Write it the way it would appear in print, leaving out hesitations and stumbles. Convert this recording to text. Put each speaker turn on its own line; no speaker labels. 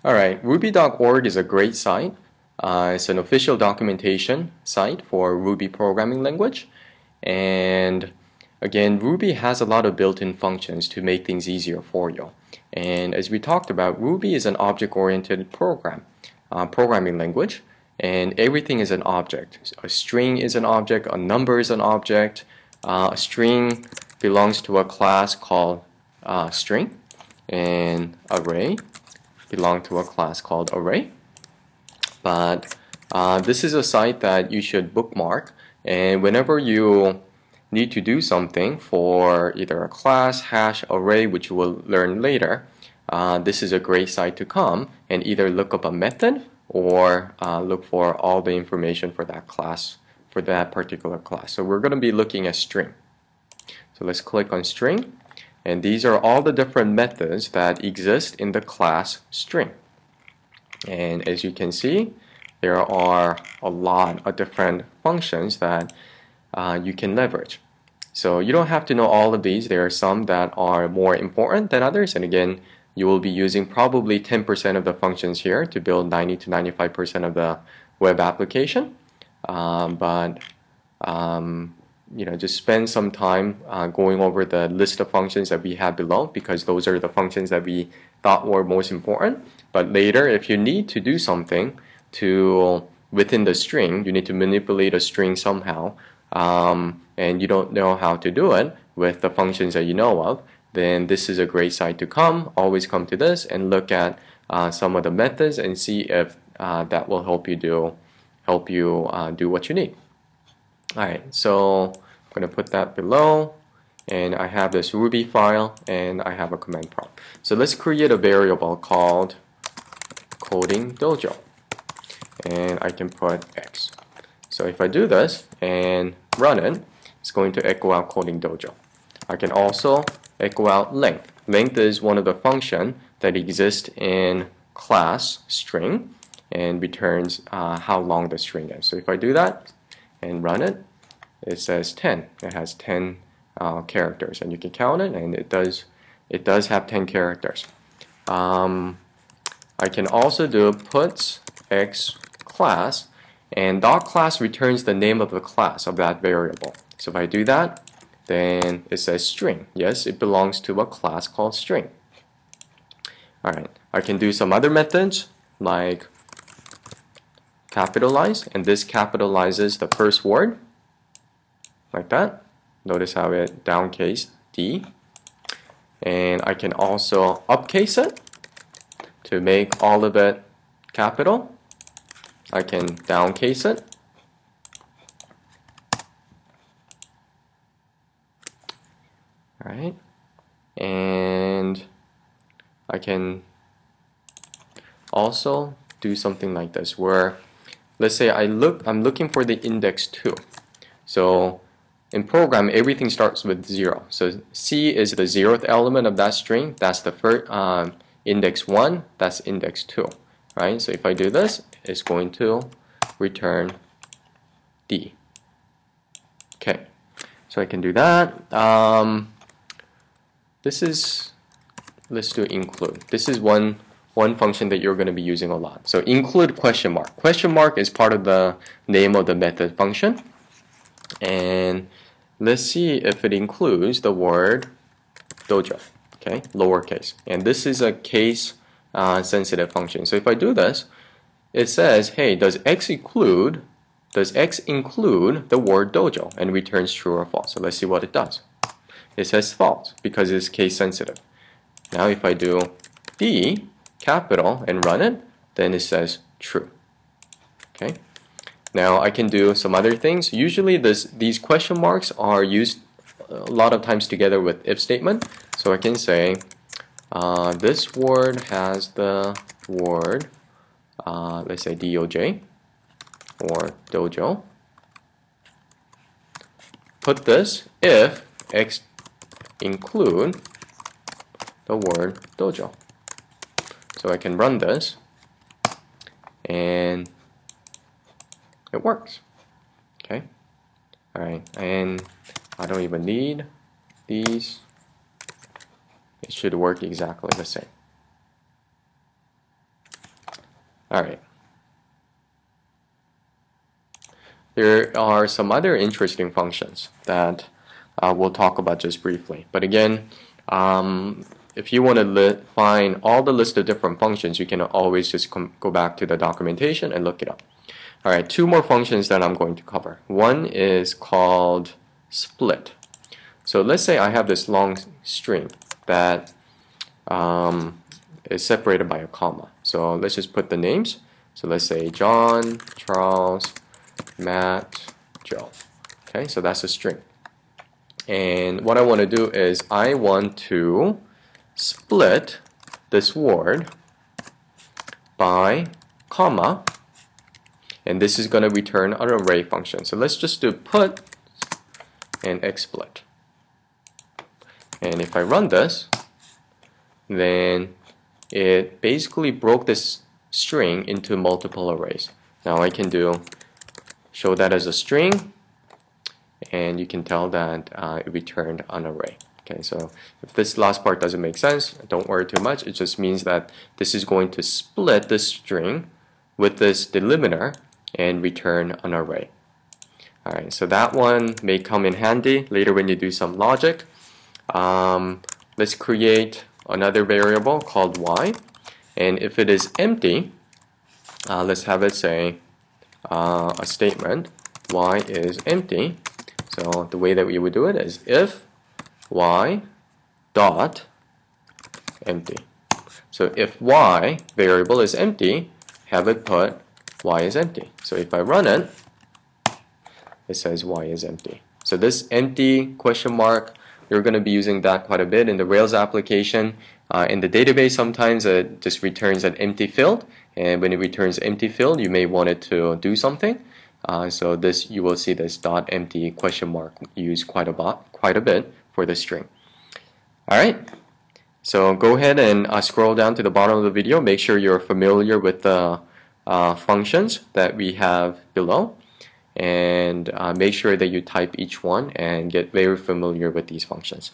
Alright, Ruby.org is a great site. It's an official documentation site for Ruby programming language. And again, Ruby has a lot of built-in functions to make things easier for you. And as we talked about, Ruby is an object-oriented programming language. And everything is an object. A string is an object, a number is an object. A string belongs to a class called string, and array belong to a class called array. But this is a site that you should bookmark, and whenever you need to do something for either a class, hash, array, which you will learn later, this is a great site to come and either look up a method or look for all the information for that class, for that particular class. So we're going to be looking at string. So let's click on string. And these are all the different methods that exist in the class string. And as you can see, there are a lot of different functions that you can leverage. So you don't have to know all of these. There are some that are more important than others. And again, you will be using probably 10% of the functions here to build 90 to 95% of the web application. Just spend some time going over the list of functions that we have below, because those are the functions that we thought were most important. But later, if you need to do something within the string, you need to manipulate a string somehow, and you don't know how to do it with the functions that you know of, then this is a great site to come. Always come to this and look at some of the methods and see if that will help you do what you need. Alright, so I'm going to put that below, and I have this Ruby file and I have a command prompt. So let's create a variable called Coding Dojo, and I can put X. So if I do this and run it, it's going to echo out Coding Dojo. I can also echo out length. Length is one of the functions that exists in class string and returns how long the string is. So if I do that and run it, it says 10. It has 10 characters, and you can count it, and it does have 10 characters. I can also do puts x class, and dot class returns the name of the class of that variable. So if I do that, then it says string. Yes, it belongs to a class called string. Alright, I can do some other methods like capitalize, and this capitalizes the first word like that. Notice how it downcase D. And I can also upcase it to make all of it capital. I can downcase it. Alright, and I can also do something like this, where let's say I'm looking for the index 2. So in program, everything starts with 0. So C is the 0th element of that string. That's the first index 1. That's index 2. Right? So if I do this, it's going to return D. Okay. So I can do that. Let's do include. This is one function that you're going to be using a lot. So include question mark. Question mark is part of the name of the method function. And let's see if it includes the word dojo, okay, lowercase. And this is a case sensitive function. So if I do this, it says, hey, does X include the word dojo, and returns true or false. So let's see what it does. It says false because it's case sensitive. Now if I do D capital and run it, then it says true. Okay. Now I can do some other things. Usually these question marks are used a lot of times together with if statement. So I can say this word has the word, let's say DOJ or dojo. Put this if X include the word dojo. So I can run this, and it works. Okay. Alright, and I don't even need these. It should work exactly the same. Alright. There are some other interesting functions that we'll talk about just briefly. But again, if you want to find all the list of different functions, you can always just go back to the documentation and look it up. Alright, two more functions that I'm going to cover. One is called split. So let's say I have this long string that is separated by a comma. So let's just put the names. So let's say John, Charles, Matt, Joe. Okay, so that's a string. And what I want to do is I want to split this word by comma, and this is going to return an array function. So let's just do put and xsplit. And if I run this, then it basically broke this string into multiple arrays. Now I can show that as a string, and you can tell that it returned an array. Okay, so if this last part doesn't make sense, don't worry too much. It just means that this is going to split this string with this delimiter and return an array. Alright, so that one may come in handy later when you do some logic. Let's create another variable called y, and if it is empty, let's have it say a statement, y is empty. So the way that we would do it is if y dot empty. So if y variable is empty, have it put y is empty. So if I run it, it says y is empty. So this empty question mark, you're going to be using that quite a bit in the Rails application. In the database, sometimes it just returns an empty field, and when it returns empty field, you may want it to do something. So this, you will see this dot empty question mark used quite a bit for the string. Alright, so go ahead and scroll down to the bottom of the video. Make sure you're familiar with the functions that we have below, and make sure that you type each one and get very familiar with these functions.